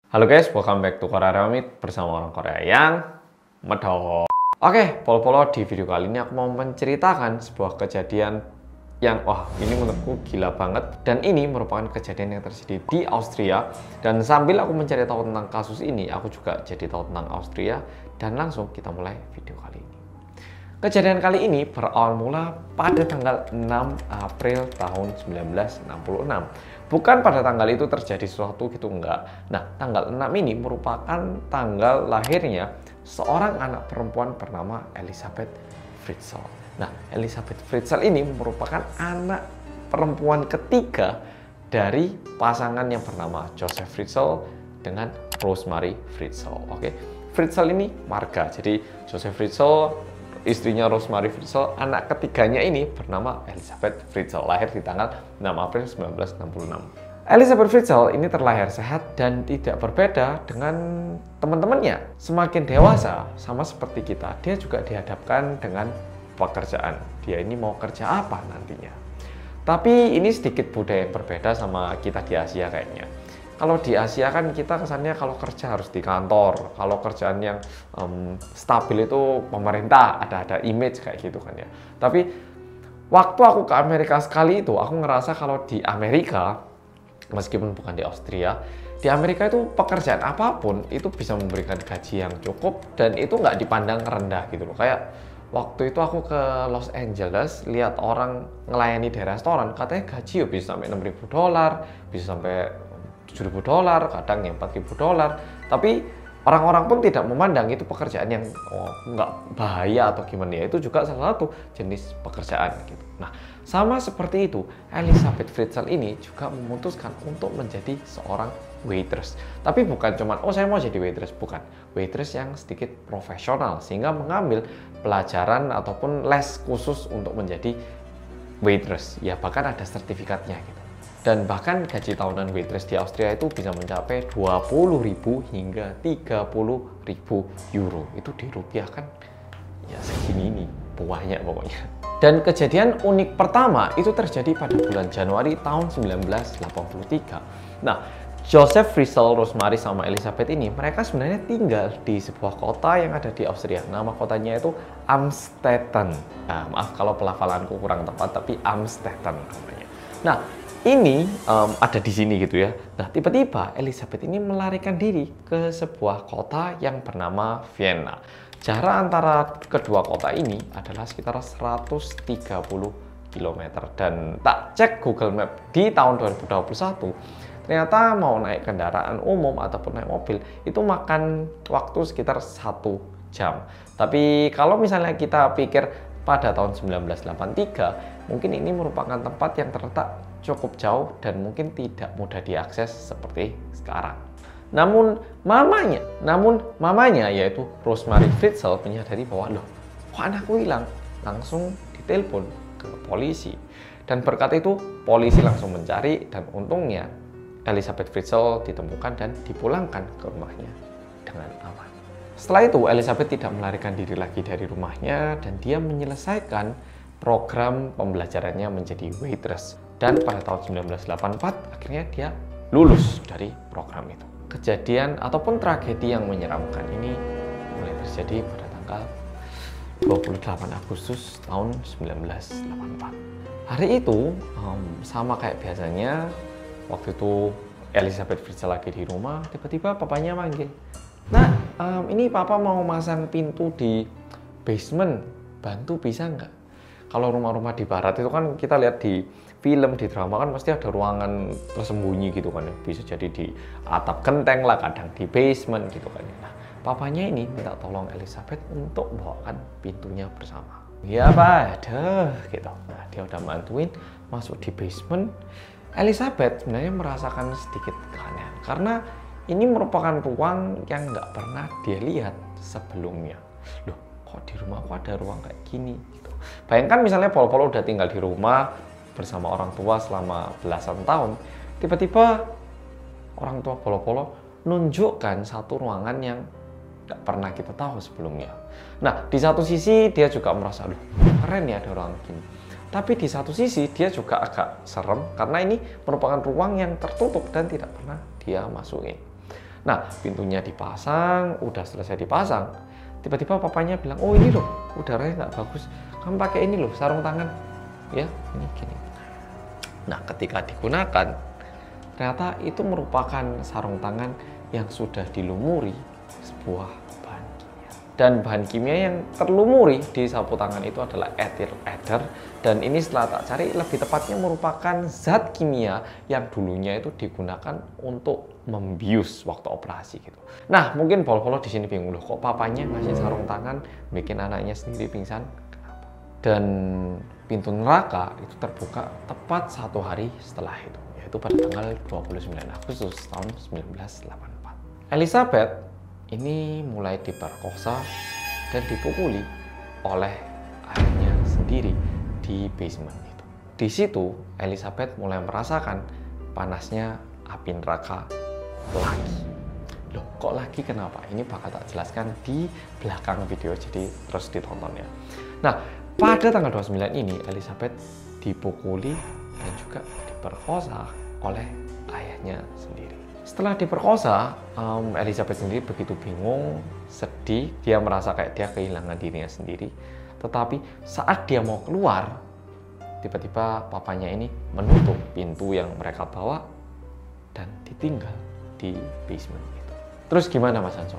Halo guys, welcome back to Korea Remit bersama orang Korea yang medok. Oke, polo-polo, di video kali ini aku mau menceritakan sebuah kejadian yang ini menurutku gila banget, dan ini merupakan kejadian yang terjadi di Austria. Dan sambil aku mencari tahu tentang kasus ini, aku juga jadi tahu tentang Austria, dan langsung kita mulai video kali ini. Kejadian kali ini berawal mula pada tanggal 6 April tahun 1966. Bukan pada tanggal itu terjadi sesuatu gitu, enggak. Nah, tanggal 6 ini merupakan tanggal lahirnya seorang anak perempuan bernama Elisabeth Fritzl. Nah, Elisabeth Fritzl ini merupakan anak perempuan ketiga dari pasangan yang bernama Joseph Fritzl dengan Rosemary Fritzl. Oke, Fritzl ini marga. Jadi Joseph Fritzl, istrinya Rosemary Fritzl, anak ketiganya ini bernama Elisabeth Fritzl, lahir di tanggal 6 April 1966. Elisabeth Fritzl ini terlahir sehat dan tidak berbeda dengan teman-temannya. Semakin dewasa, sama seperti kita, dia juga dihadapkan dengan pekerjaan. Dia ini mau kerja apa nantinya. Tapi ini sedikit budaya yang berbeda sama kita di Asia kayaknya. Kalau di Asia kan kita kesannya kalau kerja harus di kantor, kalau kerjaan yang stabil itu pemerintah, ada image kayak gitu kan ya. Tapi waktu aku ke Amerika sekali itu, aku ngerasa kalau di Amerika, meskipun bukan di Austria, di Amerika itu pekerjaan apapun itu bisa memberikan gaji yang cukup dan itu nggak dipandang rendah gitu loh. Kayak waktu itu aku ke Los Angeles, lihat orang ngelayani di restoran, katanya gaji bisa sampai $6.000, bisa sampai $7.000, kadang yang $4.000. Tapi orang-orang pun tidak memandang itu pekerjaan yang nggak bahaya atau gimana ya. Itu juga salah satu jenis pekerjaan gitu. Nah, sama seperti itu, Elisabeth Fritzl ini juga memutuskan untuk menjadi seorang waitress. Tapi bukan cuman, saya mau jadi waitress, bukan. Waitress yang sedikit profesional, sehingga mengambil pelajaran ataupun les khusus untuk menjadi waitress. Ya, bahkan ada sertifikatnya gitu. Dan bahkan gaji tahunan waitress di Austria itu bisa mencapai 20.000 hingga 30.000 euro. Itu dirupiahkan ya segini ini, banyak pokoknya. Dan kejadian unik pertama itu terjadi pada bulan Januari tahun 1983. Nah, Joseph Fritzl, Rosemary, sama Elisabeth ini, mereka sebenarnya tinggal di sebuah kota yang ada di Austria. Nama kotanya itu Amstetten. Nah, maaf kalau pelafalanku kurang tepat, tapi Amstetten namanya. Nah, ini ada di sini gitu ya. Nah, tiba-tiba Elisabeth ini melarikan diri ke sebuah kota yang bernama Vienna. Jarak antara kedua kota ini adalah sekitar 130 km. Dan tak cek Google Map di tahun 2021, ternyata mau naik kendaraan umum ataupun naik mobil itu makan waktu sekitar 1 jam. Tapi kalau misalnya kita pikir pada tahun 1983, mungkin ini merupakan tempat yang terletak cukup jauh dan mungkin tidak mudah diakses seperti sekarang. Namun mamanya yaitu Rosemary Fritzl menyadari bahwa kok anakku hilang? Langsung ditelepon ke polisi. Dan berkat itu polisi langsung mencari, dan untungnya Elisabeth Fritzl ditemukan dan dipulangkan ke rumahnya dengan aman. Setelah itu Elisabeth tidak melarikan diri lagi dari rumahnya dan dia menyelesaikan program pembelajarannya menjadi waitress. Dan pada tahun 1984 akhirnya dia lulus dari program itu. Kejadian ataupun tragedi yang menyeramkan ini mulai terjadi pada tanggal 28 Agustus tahun 1984. Hari itu sama kayak biasanya, waktu itu Elisabeth Fritzl lagi di rumah, tiba-tiba papanya manggil. Nah, ini papa mau masang pintu di basement, bantu bisa nggak? Kalau rumah-rumah di barat itu kan kita lihat di film, di drama kan pasti ada ruangan tersembunyi gitu kan ya. Bisa jadi di atap genteng lah, kadang di basement gitu kan ya. Nah, papanya ini minta tolong Elisabeth untuk bawakan pintunya bersama. Ya Pak, gitu. Nah, dia udah bantuin masuk di basement. Elisabeth sebenarnya merasakan sedikit keanehan karena ini merupakan ruang yang nggak pernah dia lihat sebelumnya. Loh, kok di rumahku ada ruang kayak gini? Gitu. Bayangkan misalnya Polo-Polo udah tinggal di rumah bersama orang tua selama belasan tahun, tiba-tiba orang tua Polo-Polo nunjukkan satu ruangan yang nggak pernah kita tahu sebelumnya. Nah, di satu sisi dia juga merasa, keren ya ada ruang gini. Tapi di satu sisi dia juga agak serem karena ini merupakan ruang yang tertutup dan tidak pernah dia masukin. Nah, pintunya dipasang, udah selesai dipasang, tiba-tiba papanya bilang, oh ini loh, udaranya nggak bagus, kamu pakai ini loh, sarung tangan. Ya, ini gini. Nah, ketika digunakan, ternyata itu merupakan sarung tangan yang sudah dilumuri sebuah bahan kimia. Dan bahan kimia yang terlumuri di sapu tangan itu adalah etil eder. Dan ini setelah tak cari, lebih tepatnya merupakan zat kimia yang dulunya itu digunakan untuk membius waktu operasi gitu. Nah, mungkin polo-polo di sini bingung loh, kok papanya ngasih sarung tangan bikin anaknya sendiri pingsan? Kenapa? Dan pintu neraka itu terbuka tepat 1 hari setelah itu, yaitu pada tanggal 29 Agustus tahun 1984. Elizabeth ini mulai diperkosa dan dipukuli oleh ayahnya sendiri di basement itu. Di situ Elizabeth mulai merasakan panasnya api neraka lagi. Loh, kok lagi, kenapa? Ini bakal tak jelaskan di belakang video, jadi terus ditonton ya. Nah, pada tanggal 29 ini Elizabeth dipukuli dan juga diperkosa oleh ayahnya sendiri. Setelah diperkosa, Elizabeth sendiri begitu bingung, sedih, dia merasa kayak dia kehilangan dirinya sendiri. Tetapi saat dia mau keluar, tiba-tiba papanya ini menutup pintu yang mereka bawa dan ditinggal di basement itu. Terus gimana Mas Hanso?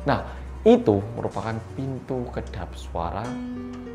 Nah, itu merupakan pintu kedap suara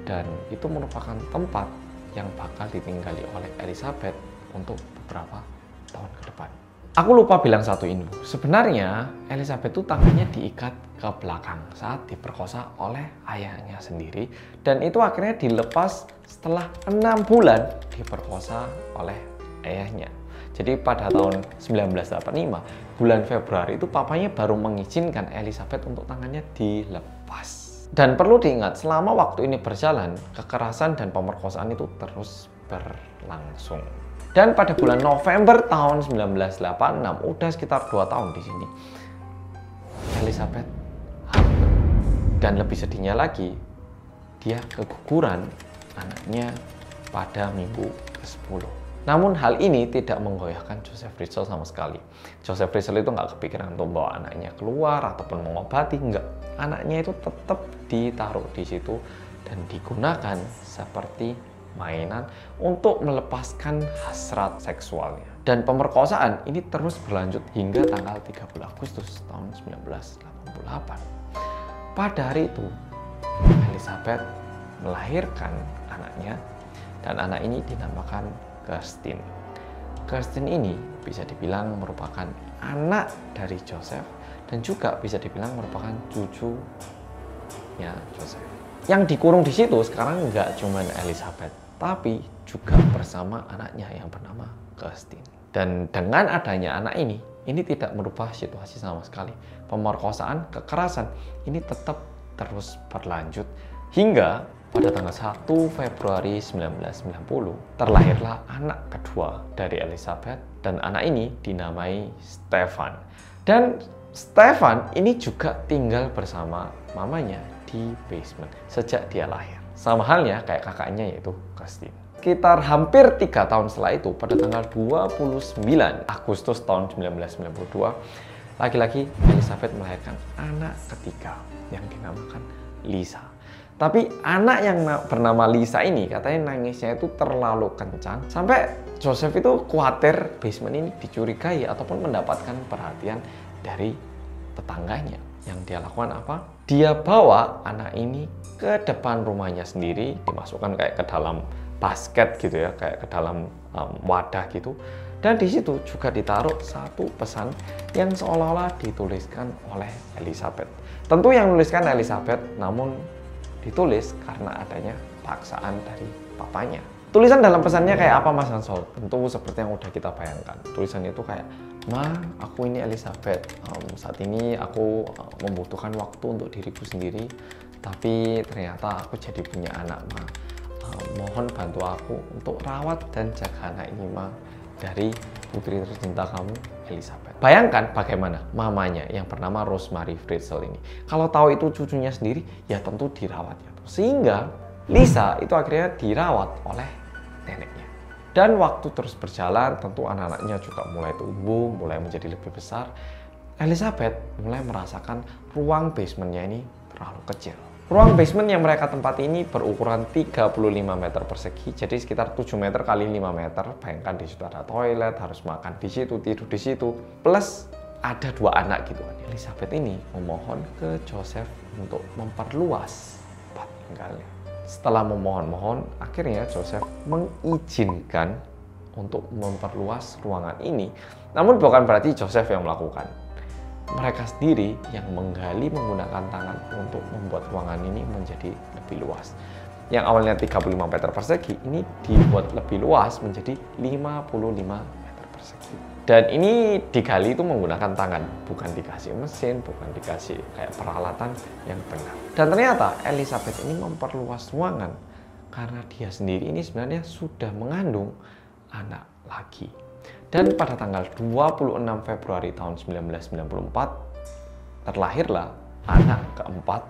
dan itu merupakan tempat yang bakal ditinggali oleh Elizabeth untuk beberapa tahun ke depan. Aku lupa bilang satu info. Sebenarnya Elizabeth itu tangannya diikat ke belakang saat diperkosa oleh ayahnya sendiri, dan itu akhirnya dilepas setelah 6 bulan diperkosa oleh ayahnya. Jadi pada tahun 1985, bulan Februari itu papanya baru mengizinkan Elizabeth untuk tangannya dilepas. Dan perlu diingat, selama waktu ini berjalan, kekerasan dan pemerkosaan itu terus berlangsung. Dan pada bulan November tahun 1986, udah sekitar 2 tahun di sini, Elizabeth hamil. Dan lebih sedihnya lagi, dia keguguran anaknya pada minggu ke-10. Namun hal ini tidak menggoyahkan Joseph Ritzel sama sekali. Joseph Ritzel itu nggak kepikiran untuk bawa anaknya keluar ataupun mengobati, enggak. Anaknya itu tetap ditaruh di situ dan digunakan seperti mainan untuk melepaskan hasrat seksualnya. Dan pemerkosaan ini terus berlanjut hingga tanggal 30 Agustus tahun 1988. Pada hari itu, Elizabeth melahirkan anaknya dan anak ini dinamakan Kirsten. Kirsten ini bisa dibilang merupakan anak dari Joseph dan juga bisa dibilang merupakan cucunya Joseph. Yang dikurung di situ sekarang nggak cuma Elizabeth, tapi juga bersama anaknya yang bernama Kirsten. Dan dengan adanya anak ini tidak merubah situasi sama sekali. Pemerkosaan, kekerasan ini tetap terus berlanjut hingga pada tanggal 1 Februari 1990 terlahirlah anak kedua dari Elizabeth, dan anak ini dinamai Stefan. Dan Stefan ini juga tinggal bersama mamanya di basement sejak dia lahir. Sama halnya kayak kakaknya, yaitu Kirsten. Sekitar hampir 3 tahun setelah itu, pada tanggal 29 Agustus tahun 1992, laki-laki Elizabeth melahirkan anak ketiga yang dinamakan Lisa. Tapi anak yang bernama Lisa ini katanya nangisnya itu terlalu kencang sampai Joseph itu khawatir basement ini dicurigai ataupun mendapatkan perhatian dari tetangganya. Yang dia lakukan apa? Dia bawa anak ini ke depan rumahnya sendiri, dimasukkan kayak ke dalam basket gitu ya, kayak ke dalam wadah gitu. Dan di situ juga ditaruh satu pesan yang seolah-olah dituliskan oleh Elizabeth. Tentu yang menuliskan Elizabeth, namun ditulis karena adanya paksaan dari papanya. Tulisan dalam pesannya kayak apa Mas Hansol? Tentu seperti yang udah kita bayangkan. Tulisannya itu kayak, "Ma, aku ini Elizabeth. Saat ini aku membutuhkan waktu untuk diriku sendiri, tapi ternyata aku jadi punya anak, Ma. Mohon bantu aku untuk rawat dan jaga anak ini, Ma, dari putri tercinta kamu, Elizabeth." Bayangkan bagaimana mamanya yang bernama Rosemary Fritzl ini, kalau tahu itu cucunya sendiri, ya tentu dirawat ya. Sehingga Lisa itu akhirnya dirawat oleh neneknya. Dan waktu terus berjalan, tentu anak-anaknya juga mulai tumbuh, mulai menjadi lebih besar. Elizabeth mulai merasakan ruang basementnya ini terlalu kecil. Ruang basement yang mereka tempati ini berukuran 35 meter persegi, jadi sekitar 7 meter kali 5 meter. Bayangkan di situ ada toilet, harus makan di situ, tidur di situ. Plus ada 2 anak gitu kan. Elizabeth ini memohon ke Joseph untuk memperluas tempat tinggalnya. Setelah memohon-mohon, akhirnya Joseph mengizinkan untuk memperluas ruangan ini. Namun bukan berarti Joseph yang melakukan. Mereka sendiri yang menggali menggunakan tangan untuk membuat ruangan ini menjadi lebih luas. Yang awalnya 35 meter persegi, ini dibuat lebih luas menjadi 55 meter persegi. Dan ini digali itu menggunakan tangan, bukan dikasih mesin, bukan dikasih kayak peralatan yang benar. Dan ternyata Elizabeth ini memperluas ruangan karena dia sendiri ini sebenarnya sudah mengandung anak lagi. Dan pada tanggal 26 Februari tahun 1994 terlahirlah anak keempat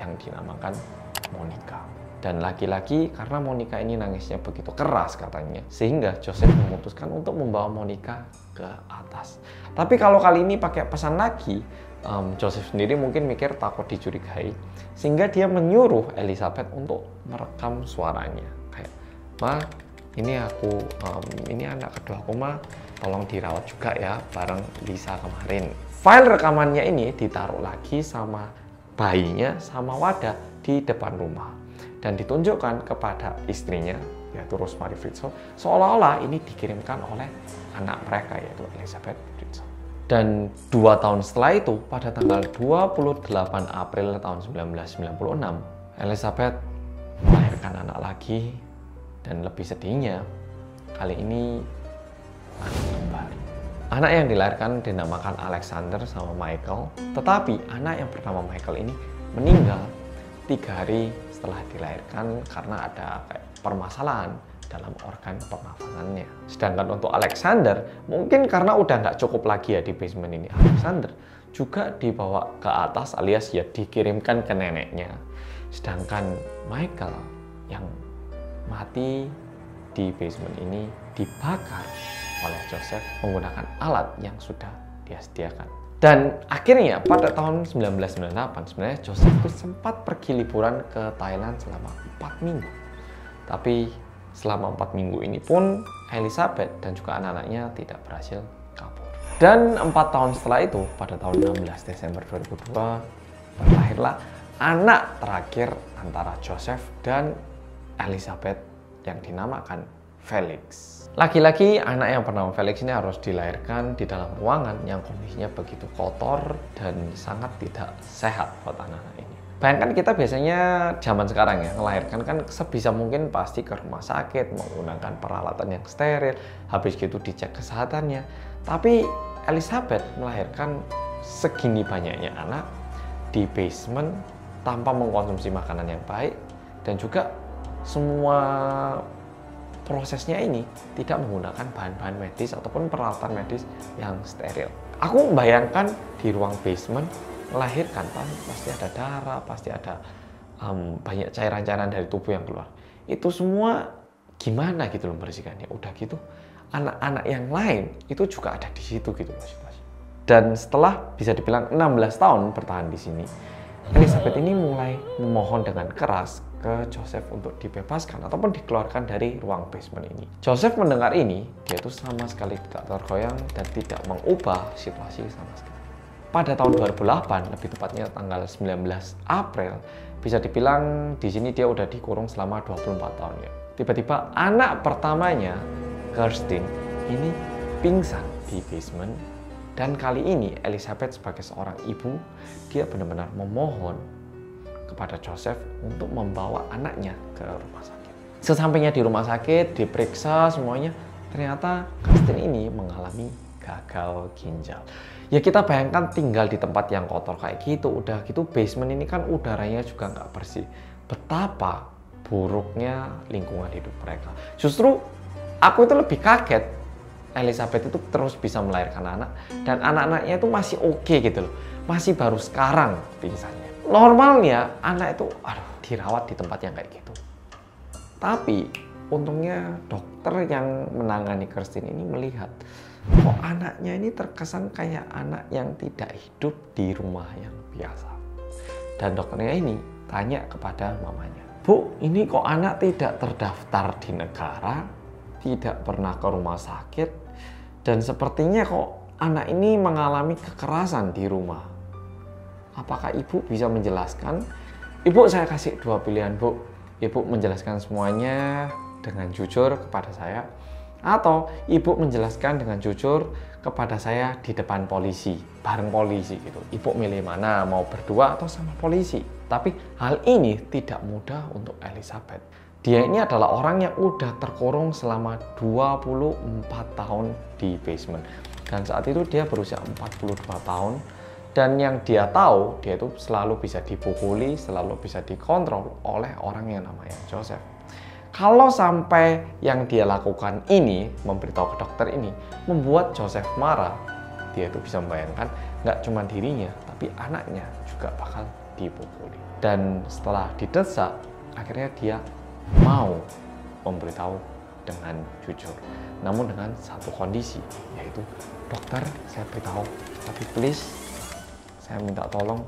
yang dinamakan Monica. Dan lagi-lagi karena Monica ini nangisnya begitu keras katanya, sehingga Joseph memutuskan untuk membawa Monica ke atas. Tapi kalau kali ini pakai pesan lagi, Joseph sendiri mungkin mikir takut dicurigai, sehingga dia menyuruh Elizabeth untuk merekam suaranya. Kayak, "Ma, ini aku, ini anak kedua aku, Ma, tolong dirawat juga ya bareng Lisa kemarin." File rekamannya ini ditaruh lagi sama bayinya sama wadah di depan rumah dan ditunjukkan kepada istrinya yaitu Rosemary Fritzl, seolah-olah ini dikirimkan oleh anak mereka yaitu Elizabeth Fritzl. Dan 2 tahun setelah itu, pada tanggal 28 April tahun 1996, Elizabeth melahirkan anak lagi. Dan lebih sedihnya, kali ini anak kembar. Anak yang dilahirkan dinamakan Alexander sama Michael, tetapi anak yang bernama Michael ini meninggal 3 hari setelah dilahirkan karena ada permasalahan dalam organ pernafasannya. Sedangkan untuk Alexander, mungkin karena udah nggak cukup lagi ya di basement ini, Alexander juga dibawa ke atas alias ya dikirimkan ke neneknya. Sedangkan Michael yang mati di basement ini dibakar oleh Joseph menggunakan alat yang sudah dia sediakan. Dan akhirnya pada tahun 1998 sebenarnya Joseph itu sempat pergi liburan ke Thailand selama 4 minggu. Tapi selama 4 minggu ini pun Elizabeth dan juga anak-anaknya tidak berhasil kabur. Dan 4 tahun setelah itu, pada tahun 16 Desember 2002, lahirlah anak terakhir antara Joseph dan Elizabeth yang dinamakan Felix. Laki-laki anak yang bernama Felix ini harus dilahirkan di dalam ruangan yang kondisinya begitu kotor dan sangat tidak sehat buat anak-anak ini. Bayangkan kita biasanya zaman sekarang ya, melahirkan kan sebisa mungkin pasti ke rumah sakit menggunakan peralatan yang steril, habis gitu dicek kesehatannya. Tapi Elizabeth melahirkan segini banyaknya anak di basement tanpa mengkonsumsi makanan yang baik, dan juga semua prosesnya ini tidak menggunakan bahan-bahan medis ataupun peralatan medis yang steril. Aku membayangkan di ruang basement melahirkan, pasti ada darah, pasti ada banyak cairan-cairan dari tubuh yang keluar. Itu semua gimana gitu loh membersihkannya. Udah gitu anak-anak yang lain itu juga ada di situ gitu loh. Dan setelah bisa dibilang 16 tahun bertahan di sini, Elizabeth ini mulai memohon dengan keras ke Joseph untuk dibebaskan ataupun dikeluarkan dari ruang basement ini. Joseph mendengar ini, dia tuh sama sekali tidak tergoyang dan tidak mengubah situasi sama sekali. Pada tahun 2008, lebih tepatnya tanggal 19 April, bisa dibilang di sini dia udah dikurung selama 24 tahun ya. Tiba-tiba anak pertamanya, Kirsten, ini pingsan di basement. Dan kali ini Elizabeth sebagai seorang ibu, dia benar-benar memohon kepada Joseph untuk membawa anaknya ke rumah sakit. Sesampainya di rumah sakit, diperiksa semuanya, ternyata Kirsten ini mengalami gagal ginjal. Ya kita bayangkan tinggal di tempat yang kotor kayak gitu, udah gitu basement ini kan udaranya juga nggak bersih. Betapa buruknya lingkungan hidup mereka. Justru aku itu lebih kaget, Elizabeth itu terus bisa melahirkan anak dan anak-anaknya itu masih oke gitu loh. Masih baru sekarang pingsannya. Normalnya anak itu dirawat di tempat yang kayak gitu. Tapi untungnya dokter yang menangani Kirsten ini melihat kok anaknya ini terkesan kayak anak yang tidak hidup di rumah yang biasa. Dan dokternya ini tanya kepada mamanya, Bu, ini kok anak tidak terdaftar di negara, tidak pernah ke rumah sakit, dan sepertinya kok anak ini mengalami kekerasan di rumah. Apakah ibu bisa menjelaskan? Ibu, saya kasih dua pilihan, Bu. Ibu menjelaskan semuanya dengan jujur kepada saya, atau ibu menjelaskan dengan jujur kepada saya di depan polisi, bareng polisi gitu. Ibu milih mana, mau berdua atau sama polisi? Tapi hal ini tidak mudah untuk Elizabeth. Dia ini adalah orang yang udah terkurung selama 24 tahun di basement. Dan saat itu dia berusia 42 tahun. Dan yang dia tahu, dia itu selalu bisa dipukuli, selalu bisa dikontrol oleh orang yang namanya Joseph. Kalau sampai yang dia lakukan ini, memberitahu ke dokter ini, membuat Joseph marah, dia itu bisa membayangkan nggak cuma dirinya, tapi anaknya juga bakal dipukuli. Dan setelah didesak, akhirnya dia mau memberitahu dengan jujur. Namun dengan satu kondisi, yaitu, dokter, saya beritahu, tapi please, saya minta tolong,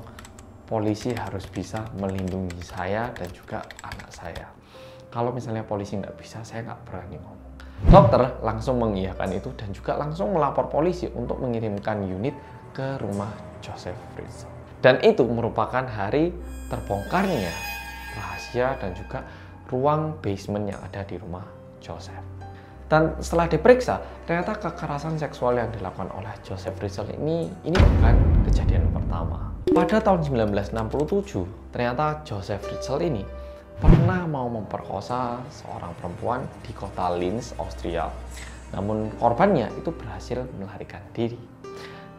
polisi harus bisa melindungi saya dan juga anak saya. Kalau misalnya polisi nggak bisa, saya nggak berani ngomong. Dokter langsung mengiyakan itu dan juga langsung melapor polisi untuk mengirimkan unit ke rumah Joseph Fritzl. Dan itu merupakan hari terbongkarnya rahasia dan juga ruang basement yang ada di rumah Joseph. Dan setelah diperiksa, ternyata kekerasan seksual yang dilakukan oleh Joseph Fritzl ini bukan kejadian pertama. Pada tahun 1967, ternyata Joseph Fritzl ini pernah mau memperkosa seorang perempuan di kota Linz, Austria. Namun korbannya itu berhasil melarikan diri.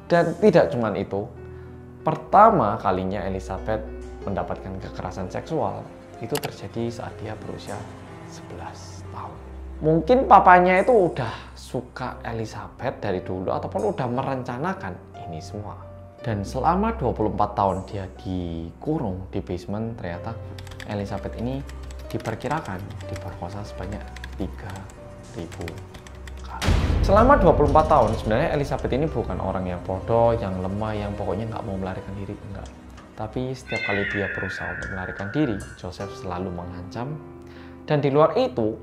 Dan tidak cuma itu, pertama kalinya Elizabeth mendapatkan kekerasan seksual itu terjadi saat dia berusia 11 tahun. Mungkin papanya itu udah suka Elizabeth dari dulu ataupun udah merencanakan ini semua. Dan selama 24 tahun dia dikurung di basement, ternyata Elizabeth ini diperkirakan diperkosa sebanyak 3.000 kali. Selama 24 tahun, sebenarnya Elizabeth ini bukan orang yang bodoh, yang lemah, yang pokoknya nggak mau melarikan diri, enggak. Tapi setiap kali dia berusaha untuk melarikan diri, Joseph selalu mengancam. Dan di luar itu,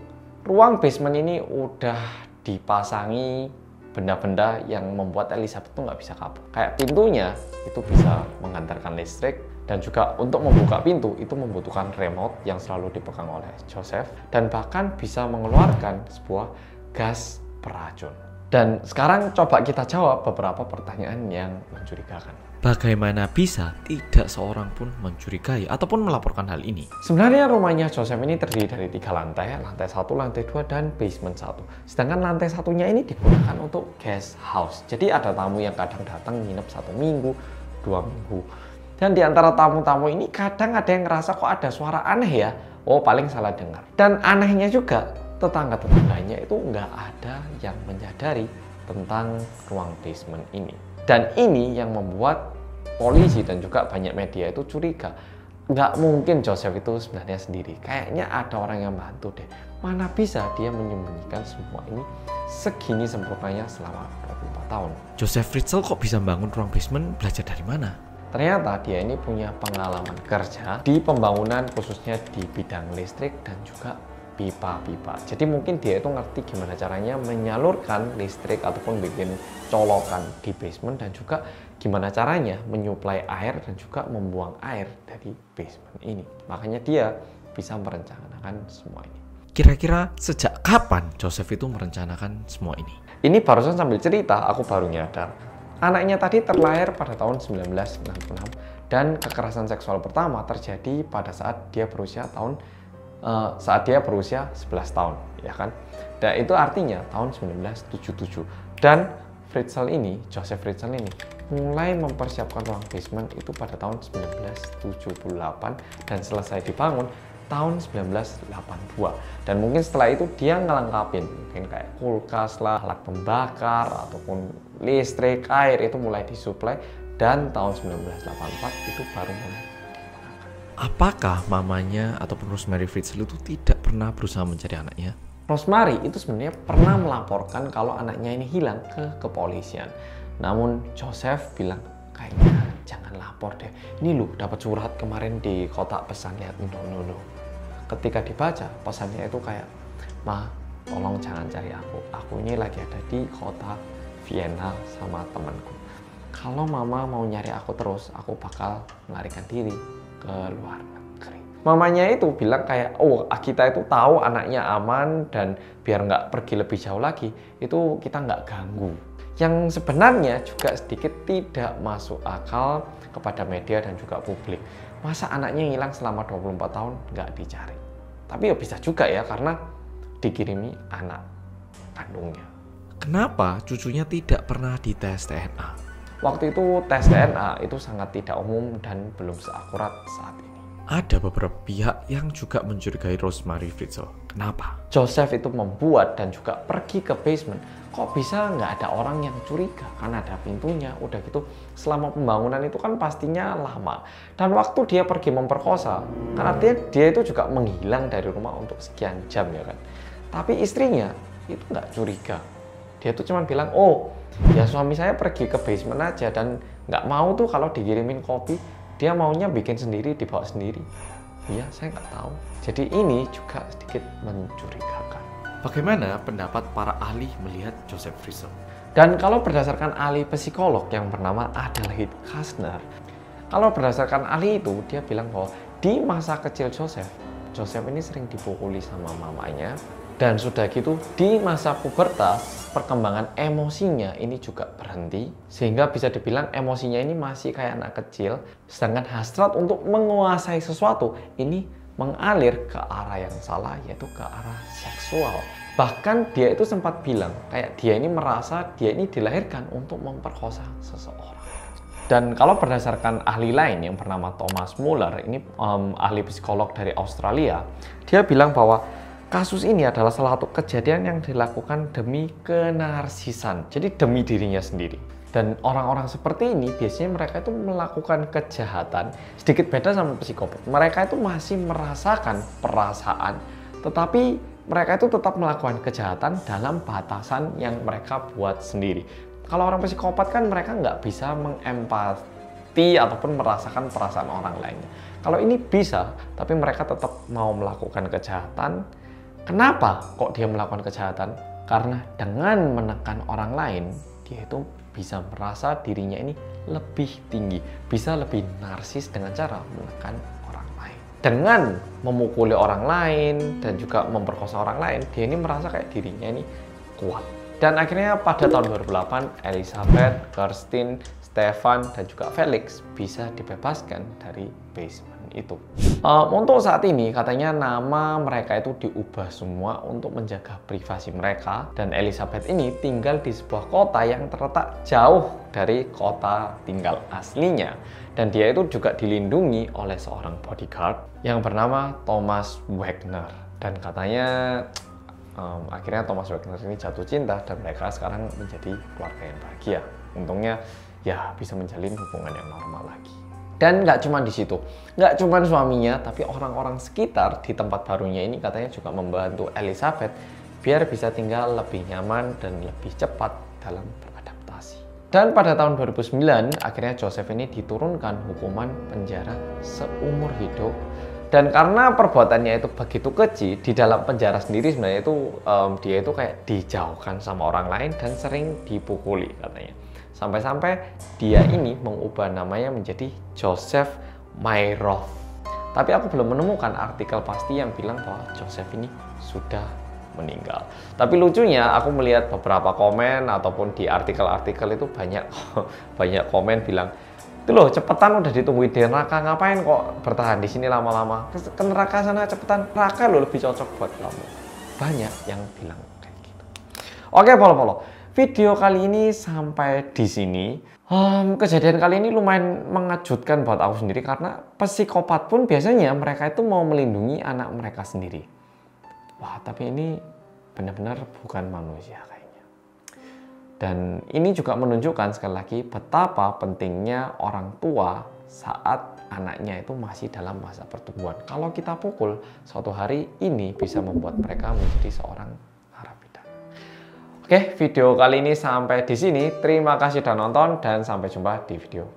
ruang basement ini udah dipasangi benda-benda yang membuat Elizabeth tuh nggak bisa kabur. Kayak pintunya itu bisa menghantarkan listrik, dan juga untuk membuka pintu itu membutuhkan remote yang selalu dipegang oleh Joseph, dan bahkan bisa mengeluarkan sebuah gas beracun. Dan sekarang coba kita jawab beberapa pertanyaan yang mencurigakan. Bagaimana bisa tidak seorang pun mencurigai ataupun melaporkan hal ini? Sebenarnya rumahnya Joseph ini terdiri dari 3 lantai, lantai 1, lantai 2, dan basement 1. Sedangkan lantai satunya ini digunakan untuk guest house. Jadi ada tamu yang kadang datang nginep 1 minggu, 2 minggu. Dan di antara tamu-tamu ini kadang ada yang ngerasa kok ada suara aneh ya. Oh, paling salah dengar. Dan anehnya juga, tetangga-tetangganya itu nggak ada yang menyadari tentang ruang basement ini. Dan ini yang membuat polisi dan juga banyak media itu curiga. Nggak mungkin Joseph itu sebenarnya sendiri. Kayaknya ada orang yang bantu deh. Mana bisa dia menyembunyikan semua ini segini sempurnanya selama 24 tahun. Joseph Fritzl kok bisa bangun ruang basement, belajar dari mana? Ternyata dia ini punya pengalaman kerja di pembangunan, khususnya di bidang listrik dan juga pipa-pipa. Jadi mungkin dia itu ngerti gimana caranya menyalurkan listrik ataupun bikin colokan di basement, dan juga gimana caranya menyuplai air dan juga membuang air dari basement ini. Makanya dia bisa merencanakan semua ini. Kira-kira sejak kapan Joseph itu merencanakan semua ini? Ini barusan sambil cerita aku baru nyadar. Anaknya tadi terlahir pada tahun 1966 dan kekerasan seksual pertama terjadi pada saat dia berusia 11 tahun, ya kan? Dan itu artinya tahun 1977. Dan Fritzl ini, Joseph Fritzl ini mulai mempersiapkan ruang basement itu pada tahun 1978 dan selesai dibangun tahun 1982. Dan mungkin setelah itu dia ngelengkapin, mungkin kayak kulkas lah, alat pembakar, ataupun listrik, air itu mulai disuplai, dan tahun 1984 itu baru mulai. Apakah mamanya ataupun Rosemary Fritzl itu tidak pernah berusaha mencari anaknya? Rosemary itu sebenarnya pernah melaporkan kalau anaknya ini hilang ke kepolisian. Namun Joseph bilang, kayaknya jangan lapor deh. Ini lu dapat surat kemarin di kotak pesan, lihat no. Ketika dibaca pesannya itu kayak, ma, tolong jangan cari aku. Aku ini lagi ada di kota Vienna sama temanku. Kalau mama mau nyari aku terus, aku bakal melarikan diri ke luar negeri. Mamanya itu bilang kayak, oh kita itu tahu anaknya aman dan biar nggak pergi lebih jauh lagi, itu kita nggak ganggu. Yang sebenarnya juga sedikit tidak masuk akal kepada media dan juga publik. Masa anaknya hilang selama 24 tahun nggak dicari? Tapi ya bisa juga ya, karena dikirimi anak kandungnya. Kenapa cucunya tidak pernah dites DNA? Waktu itu tes DNA itu sangat tidak umum dan belum seakurat saat ini. Ada beberapa pihak yang juga mencurigai Rosemary Fritzl. Kenapa? Joseph itu membuat dan juga pergi ke basement. Kok bisa nggak ada orang yang curiga? Kan ada pintunya. Udah gitu, selama pembangunan itu kan pastinya lama. Dan waktu dia pergi memperkosa, karena dia itu juga menghilang dari rumah untuk sekian jam ya kan. Tapi istrinya itu nggak curiga. Dia tuh cuma bilang, oh ya suami saya pergi ke basement aja dan nggak mau tuh kalau dikirimin kopi. Dia maunya bikin sendiri, dibawa sendiri. Iya, saya nggak tahu. Jadi ini juga sedikit mencurigakan. Bagaimana pendapat para ahli melihat Joseph Fritzl? Dan kalau berdasarkan ahli psikolog yang bernama Adelaide Kastner, kalau berdasarkan ahli itu, dia bilang bahwa di masa kecil Joseph ini sering dipukuli sama mamanya. Dan sudah gitu, di masa pubertas, perkembangan emosinya ini juga berhenti. Sehingga bisa dibilang emosinya ini masih kayak anak kecil. Sedangkan hasrat untuk menguasai sesuatu ini mengalir ke arah yang salah, yaitu ke arah seksual. Bahkan dia itu sempat bilang, kayak dia ini merasa dia ini dilahirkan untuk memperkosa seseorang. Dan kalau berdasarkan ahli lain yang bernama Thomas Muller, ini ahli psikolog dari Australia, dia bilang bahwa kasus ini adalah salah satu kejadian yang dilakukan demi kenarsisan, jadi demi dirinya sendiri. Dan orang-orang seperti ini biasanya mereka itu melakukan kejahatan, sedikit beda sama psikopat. Mereka itu masih merasakan perasaan, tetapi mereka itu tetap melakukan kejahatan dalam batasan yang mereka buat sendiri. Kalau orang psikopat kan mereka nggak bisa mengempati ataupun merasakan perasaan orang lainnya. Kalau ini bisa, tapi mereka tetap mau melakukan kejahatan. Kenapa kok dia melakukan kejahatan? Karena dengan menekan orang lain, dia itu bisa merasa dirinya ini lebih tinggi, bisa lebih narsis dengan cara menekan orang lain. Dengan memukuli orang lain dan juga memperkosa orang lain, dia ini merasa kayak dirinya ini kuat. Dan akhirnya pada tahun 2008, Elizabeth, Kirsten, Stefan, dan juga Felix bisa dibebaskan dari basement itu. Untuk saat ini katanya nama mereka itu diubah semua untuk menjaga privasi mereka, dan Elizabeth ini tinggal di sebuah kota yang terletak jauh dari kota tinggal aslinya, dan dia itu juga dilindungi oleh seorang bodyguard yang bernama Thomas Wagner. Dan katanya akhirnya Thomas Wagner ini jatuh cinta dan mereka sekarang menjadi keluarga yang bahagia. Untungnya ya bisa menjalin hubungan yang normal lagi. Dan nggak cuma di situ, nggak cuma suaminya, tapi orang-orang sekitar di tempat barunya ini katanya juga membantu Elizabeth biar bisa tinggal lebih nyaman dan lebih cepat dalam beradaptasi. Dan pada tahun 2009, akhirnya Joseph ini diturunkan hukuman penjara seumur hidup. Dan karena perbuatannya itu begitu keji, di dalam penjara sendiri sebenarnya itu dia itu kayak dijauhkan sama orang lain dan sering dipukuli katanya. Sampai-sampai dia ini mengubah namanya menjadi Joseph Meyroff. Tapi aku belum menemukan artikel pasti yang bilang bahwa Joseph ini sudah meninggal. Tapi lucunya aku melihat beberapa komen ataupun di artikel-artikel itu banyak komen bilang, itu loh cepetan udah ditungguin di neraka, ngapain kok bertahan di sini lama-lama, ke neraka sana cepetan, neraka lo lebih cocok buat kamu. Banyak yang bilang kayak gitu. Oke, polo-polo. Video kali ini sampai di sini. Kejadian kali ini lumayan mengejutkan buat aku sendiri karena psikopat pun biasanya mereka itu mau melindungi anak mereka sendiri. Wah, tapi ini benar-benar bukan manusia kayaknya. Dan ini juga menunjukkan sekali lagi betapa pentingnya orang tua saat anaknya itu masih dalam masa pertumbuhan. Kalau kita pukul, suatu hari ini bisa membuat mereka menjadi seorang narapidana. Oke, video kali ini sampai di sini. Terima kasih sudah nonton dan sampai jumpa di video